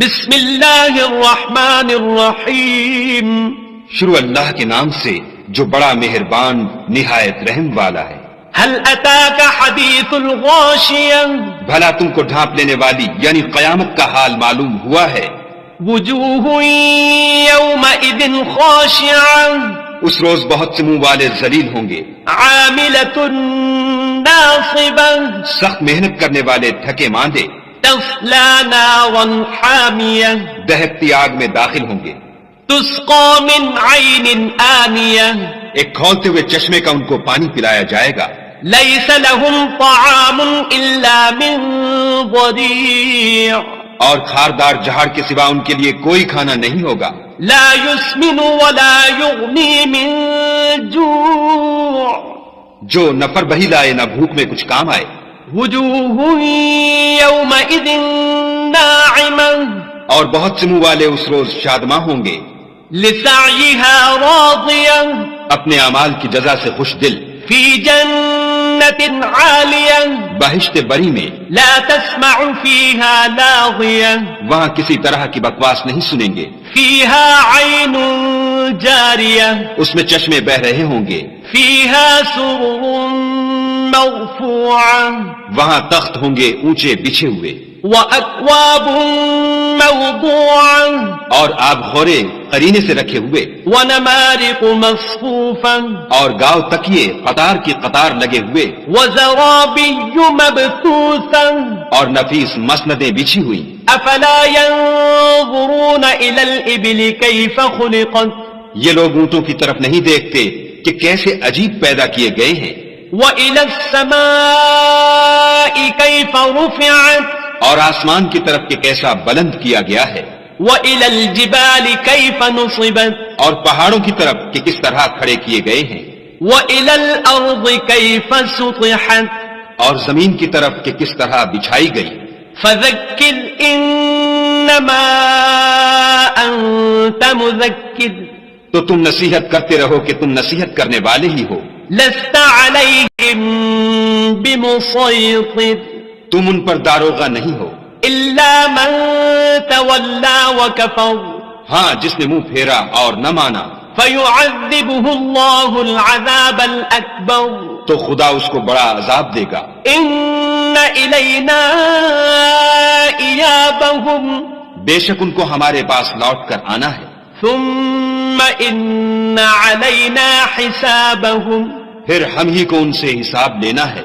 بسم اللہ الرحمن الرحیم، شروع اللہ کے نام سے جو بڑا مہربان نہایت رحم والا ہے۔ هل اتاک حدیث الغاشیہ، بھلا تم کو ڈھانپ لینے والی یعنی قیامت کا حال معلوم ہوا ہے؟ وجوہ یومئذ خاشعہ، اس روز بہت سے منہ والے ذلیل ہوں گے، عاملۃ ناصبہ، سخت محنت کرنے والے تھکے ماندے، تصلی نارا حامیہ، دہکتی آگ میں داخل ہوں گے، تسقى من عین آنیہ، ایک کھولتے ہوئے چشمے کا ان کو پانی پلایا جائے گا۔ لیس لهم طعام الا من ضریع، اور کھاردار جہاڑ کے سوا ان کے لیے کوئی کھانا نہیں ہوگا، لا يسمن ولا يغنی من جوع، جو نہ فر بہی لائے نہ بھوک میں کچھ کام آئے۔ وجوہ یومئذ ناعمہ، اور بہت سے منہ والے اس روز شادماں ہوں گے، لسعیها راضیہ، اپنے اعمال کی جزا سے خوش دل، فی جنت عالیہ، بہشت بری میں، لا تسمع فیہا لاغیہ، وہاں کسی طرح کی بکواس نہیں سنیں گے، فیہا عین جاریہ، اس میں چشمے بہ رہے ہوں گے، فیہا سرر مرفوعہ، وہاں تخت ہوں گے اونچے بچھے ہوئے، وَأَكْوَابٌ مَوْضُوعَةٌ، اور آب خورے قرینے سے رکھے ہوئے، وَنَمَارِقُ مَصْفُوفَةٌ، اور گاؤ تکیے قطار کی قطار لگے ہوئے، وَزَرَابِيُّ مَبْثُوثَةٌ، اور نفیس مسندیں بچھی ہوئی۔ أَفَلَا يَنظُرُونَ إِلَى الْإِبِلِ كَيْفَ خُلِقَتْ، یہ لوگ اونٹوں کی طرف نہیں دیکھتے کہ کیسے عجیب پیدا کیے گئے ہیں، وَإِلَى السَّمَاءِ كَيْفَ رُفِعَتْ، اور آسمان کی طرف کہ کیسا بلند کیا گیا ہے، وَإِلَى الْجِبَالِ كَيْفَ نُصِبَتْ، اور پہاڑوں کی طرف کہ کس طرح کھڑے کیے گئے ہیں، وَإِلَى الْأَرْضِ كَيْفَ سُطِحَتْ، اور زمین کی طرف کہ کس طرح بچھائی گئی۔ فَذَكِّرْ إِنَّمَا أَنْتَ مُذَكِّرٌ، تو تم نصیحت کرتے رہو کہ تم نصیحت کرنے والے ہی ہو، لَسْتَ عَلَيْهِمْ بِمُصَيْطِرٍ، تم ان پر داروغہ نہیں ہو، إِلَّا مَنْ تَوَلَّى وَكَفَرَ، ہاں جس نے منہ پھیرا اور نہ مانا، فَيُعَذِّبُهُ اللَّهُ الْعَذَابَ الْأَكْبَرَ، تو خدا اس کو بڑا عذاب دے گا۔ إِنَّ إِلَيْنَا إِيَابَهُمْ، بے شک ان کو ہمارے پاس لوٹ کر آنا ہے، ثُمَّ إِنَّ عَلَيْنَا حِسَابَهُمْ، پھر ہم ہی کو ان سے حساب لینا ہے۔